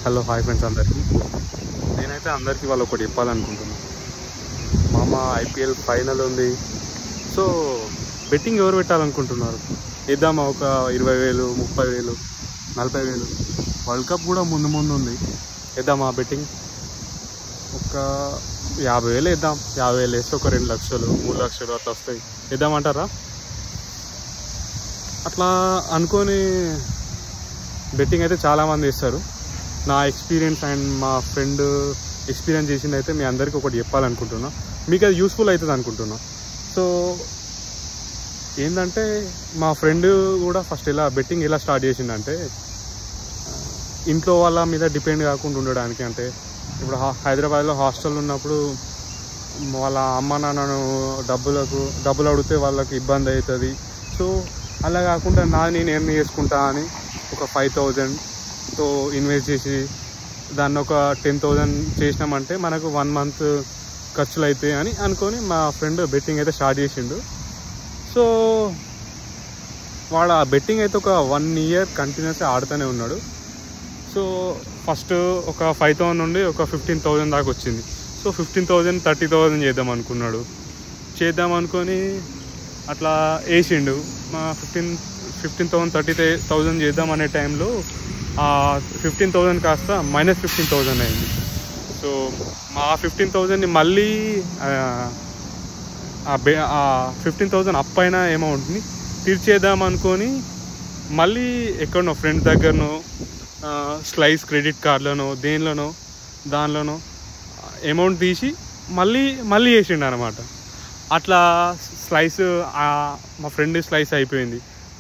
Hello hi friends అందరికీ. నేనైతే అందరికీ వాళ్ళు ఒకటి చెప్పాలనుకుంటున్నాను. మామ ఐపీఎల్ ఫైనల్ ఉంది. సో బెట్టింగ్ ఎవరు పెట్టాలనుకుంటున్నారు? ఇద్దామా ఒక 20,000, 30,000, 40,000? వరల్డ్ కప్ కూడా ముందు ఉంది. ఇద్దామా బెట్టింగ్? ఒక 50,000 వేద్దాం. 50,000 వేస్తే ఒక 2 లక్షలు 3 లక్షలు అట్లా వస్తాయి. ఇద్దామంటారా? అట్లా అనుకొని బెట్టింగ్ అయితే చాలామంది వేస్తారు. నా ఎక్స్పీరియన్స్ అండ్ మా ఫ్రెండ్ ఎక్స్పీరియన్స్ చేసింది అయితే మీ అందరికీ ఒకటి చెప్పాలనుకుంటున్నా. మీకు అది యూస్ఫుల్ అవుతుంది అనుకుంటున్నా. సో ఏంటంటే మా ఫ్రెండ్ కూడా ఫస్ట్ ఇలా బెట్టింగ్ ఎలా స్టార్ట్ చేసిందంటే, ఇంట్లో వాళ్ళ మీద డిపెండ్ కాకుండా ఉండడానికి. అంటే ఇప్పుడు హైదరాబాద్లో హాస్టల్ ఉన్నప్పుడు వాళ్ళ అమ్మ నాన్నను డబ్బులు అడిగితే వాళ్ళకి ఇబ్బంది అవుతుంది. సో అలా కాకుండా నేను ఏం చేసుకుంటా అని ఒక 5,000తో ఇన్వెస్ట్ చేసి దాన్ని ఒక 10,000 చేసినామంటే మనకు 1 మంత్ ఖర్చులు అవుతాయి అని అనుకొని మా ఫ్రెండ్ బెట్టింగ్ అయితే స్టార్ట్ చేసిండు. సో వాడు ఆ బెట్టింగ్ అయితే ఒక 1 year కంటిన్యూస్గా ఆడుతూనే ఉన్నాడు. సో ఫస్ట్ ఒక 5,000 నుండి ఒక 15,000 దాకా వచ్చింది. సో 15,000 30,000 చేద్దాం అనుకున్నాడు. చేద్దాం అనుకొని అట్లా వేసిండు. మా 15,000 30,000 చేద్దాం అనే టైంలో 15,000 కాస్త -15,000 అయింది. సో మా 15,000ని మళ్ళీ 15,000 అప్ అయిన అమౌంట్ని తీర్చేద్దాం అనుకొని మళ్ళీ ఎక్కడనో ఫ్రెండ్స్ దగ్గరనో స్లైస్ క్రెడిట్ కార్డులోనో దానిలోనో అమౌంట్ తీసి మళ్ళీ వేసిండు అనమాట. అట్లా స్లైస్ మా ఫ్రెండ్ స్లైస్ అయిపోయింది.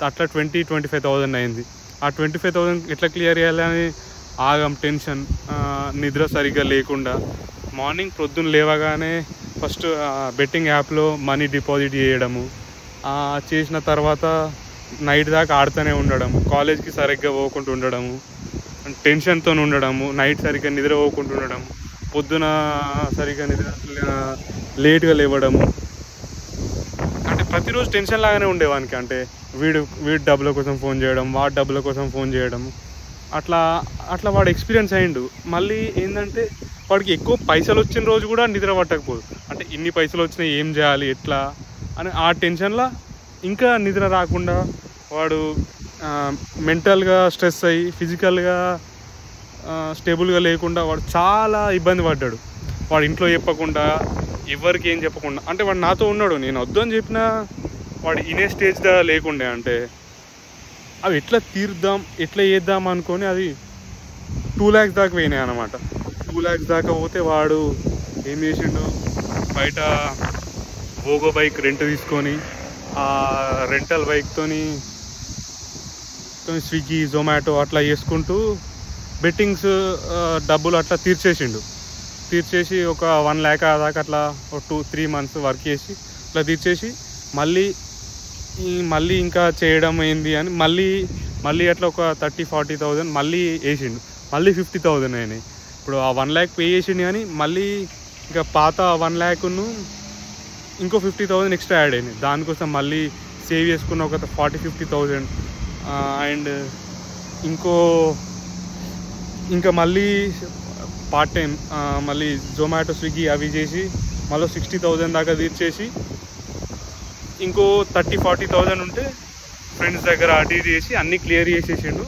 అట్లా 25,000 అయింది. ఆ 25,000 ఎట్లా క్లియర్ చేయాలని ఆగం, టెన్షన్, నిద్ర సరిగ్గా లేకుండా మార్నింగ్ ప్రొద్దున లేవగానే ఫస్ట్ బెట్టింగ్ యాప్లో మనీ డిపాజిట్ చేయడము, చేసిన తర్వాత నైట్ దాకా ఆడుతూనే ఉండడము, కాలేజ్కి సరిగ్గా పోకుండా ఉండడము, టెన్షన్తో ఉండడము, నైట్ సరిగ్గా నిద్ర పోకుండా ఉండడము, పొద్దున సరిగ్గా లేట్గా లేవడము. అంటే ప్రతిరోజు టెన్షన్ లాగానే ఉండేవానికి. అంటే వీడి డబ్బుల కోసం ఫోన్ చేయడం, వాడి డబ్బుల కోసం ఫోన్ చేయడం, అట్లా వాడు ఎక్స్పీరియన్స్ అయ్యిండు. మళ్ళీ ఏంటంటే వాడికి ఎక్కువ పైసలు వచ్చిన రోజు కూడా నిద్ర పట్టకపోదు. అంటే ఇన్ని పైసలు వచ్చినాయి, ఏం చేయాలి, ఎట్లా అని ఆ టెన్షన్లో ఇంకా నిద్ర రాకుండా వాడు మెంటల్గా స్ట్రెస్ అయ్యి ఫిజికల్గా స్టేబుల్గా లేకుండా వాడు చాలా ఇబ్బంది పడ్డాడు. వాడు ఇంట్లో చెప్పకుండా, ఎవరికి ఏం చెప్పకుండా, అంటే వాడు నాతో ఉన్నాడు, నేను వద్దు అని చెప్పినా వాడు ఇనే స్టేజ్గా లేకుండే. అంటే అవి ఎట్లా తీర్దాం, ఎట్లా చేద్దాం అనుకొని అది 2 lakhs దాకా పోయినాయి అన్నమాట. 2 lakhs దాకా పోతే వాడు ఏం చేసిండు, బయట ఓగో బైక్ రెంట్ తీసుకొని ఆ రెంటల్ బైక్తోని స్విగ్గీ, జొమాటో అట్లా చేసుకుంటూ బెట్టింగ్స్ డబ్బులు అట్లా తీర్చేసి ఒక 1 lakh దాకా అట్లా ఒక 2-3 months వర్క్ చేసి అట్లా తీర్చేసి మళ్ళీ ఇంకా చేయడం ఏంది అని మళ్ళీ అట్లా ఒక 30,000-40,000 మళ్ళీ వేసిండు. మళ్ళీ 50,000 అయినాయి. ఇప్పుడు ఆ 1 lakh పే చేసిండు, కానీ మళ్ళీ ఇంకా పాత 1 lakhను ఇంకో 50,000 ఎక్స్ట్రా యాడ్ అయినాయి. దానికోసం మళ్ళీ సేవ్ చేసుకున్న ఒక 40,000-50,000 అండ్ ఇంకా మళ్ళీ పార్ట్ టైం మళ్ళీ జొమాటో, స్విగ్గీ అవి చేసి మళ్ళీ 60,000 దాకా తీర్చేసి ఇంకో 30,000-40,000 ఉంటే ఫ్రెండ్స్ దగ్గర అటు ఇది చేసి అన్నీ క్లియర్ చేసేసిండు.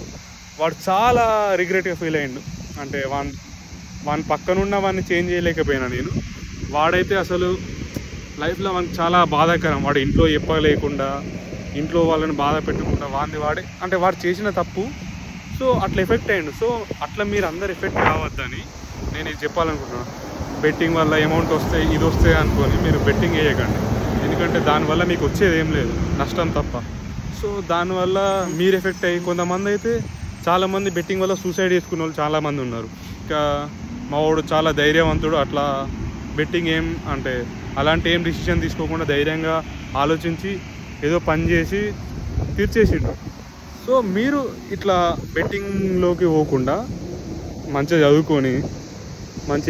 వాడు చాలా రిగ్రెట్గా ఫీల్ అయ్యిండు. అంటే వాని పక్కనున్న వాడిని చేంజ్ చేయలేకపోయినా నేను. వాడైతే అసలు లైఫ్లో మనకు చాలా బాధాకరం. వాడు ఇంట్లో చెప్పలేకుండా, ఇంట్లో వాళ్ళని బాధ పెట్టకుండా వాడు చేసిన తప్పు. సో అట్లా ఎఫెక్ట్ అయ్యిండు. సో అట్లా మీరు అందరు ఎఫెక్ట్ కావద్దని నేను ఇది చెప్పాలనుకుంటున్నాను. బెట్టింగ్ వల్ల అమౌంట్ వస్తాయి, ఇది వస్తాయి అనుకొని మీరు బెట్టింగ్ వేయకండి. ఎందుకంటే దానివల్ల మీకు వచ్చేది ఏం లేదు, నష్టం తప్ప. సో దానివల్ల మీరు ఎఫెక్ట్ అయ్యి కొంతమంది అయితే చాలామంది బెట్టింగ్ వల్ల సూసైడ్ చేసుకున్న వాళ్ళు చాలామంది ఉన్నారు. ఇంకా మా వాడు చాలా ధైర్యవంతుడు. అట్లా బెట్టింగ్ అలాంటి ఏం డిసిషన్ తీసుకోకుండా ధైర్యంగా ఆలోచించి ఏదో పని చేసి తీర్చేసిండు. సో మీరు ఇట్లా బెట్టింగ్లోకి పోకుండా మంచిగా చదువుకొని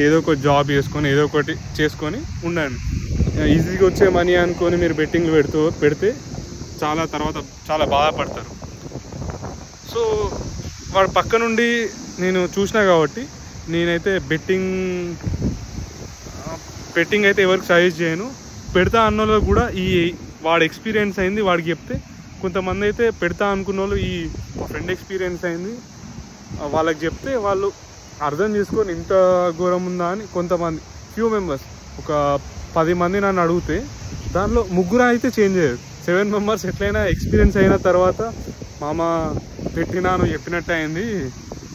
ఏదో ఒక జాబ్ చేసుకొని ఏదో ఒకటి చేసుకొని ఉండండి. ఈజీగా వచ్చే మనీ అనుకొని మీరు బెట్టింగ్లు పెడితే తర్వాత చాలా బాధపడతారు. సో వాడు పక్క నుండి నేను చూసినా కాబట్టి నేనైతే బెట్టింగ్ అయితే ఎవరికి సజెస్ట్ చేయను. పెడతా అన్న వాళ్ళు కూడా వాడు ఎక్స్పీరియన్స్ అయింది వాడికి చెప్తే, కొంతమంది అయితే పెడతా అనుకున్న వాళ్ళు మా ఫ్రెండ్ ఎక్స్పీరియన్స్ అయింది వాళ్ళకి చెప్తే వాళ్ళు అర్థం చేసుకొని ఇంత ఘోరం ఉందా అని కొంతమంది ఫ్యూ మెంబర్స్, ఒక 10 మంది నన్ను అడిగితే దానిలో 3 అయితే చేంజ్ అయ్యారు. 7 మెంబర్స్ ఎట్లయినా ఎక్స్పీరియన్స్ అయిన తర్వాత మామ పెట్టినాను చెప్పినట్టు అయింది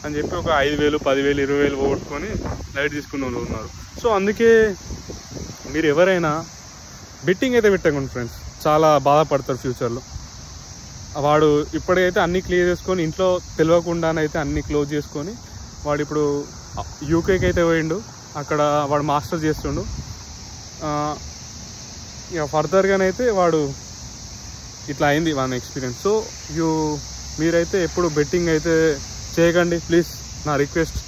అని చెప్పి ఒక 5,000, 10,000, 20,000 పోగొట్టుకొని లైట్ తీసుకున్న వాళ్ళు ఉన్నారు. సో అందుకే మీరు ఎవరైనా బెట్టింగ్ అయితే పెట్టకండి ఫ్రెండ్స్, చాలా బాధపడతారు ఫ్యూచర్లో. వాడు ఇప్పటికైతే అన్నీ క్లియర్ చేసుకొని ఇంట్లో తెలియకుండానైతే అన్నీ క్లోజ్ చేసుకొని వాడు ఇప్పుడు యూకేకి అయితే పోయిండు, అక్కడ వాడు మాస్టర్ చేస్తుండు. ఇక ఫర్దర్గానైతే వాడు ఇట్లా అయింది వాని ఎక్స్పీరియన్స్. సో మీరైతే ఎప్పుడు బెట్టింగ్ అయితే చేయకండి ప్లీజ్, నా రిక్వెస్ట్.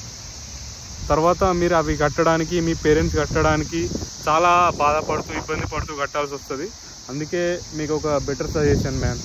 తర్వాత మీరు అవి కట్టడానికి, మీ పేరెంట్స్ కట్టడానికి చాలా బాధపడుతూ ఇబ్బంది పడుతూ కట్టాల్సి వస్తుంది. అందుకే మీకు ఒక బెటర్ సజెషన్ మ్యాన్.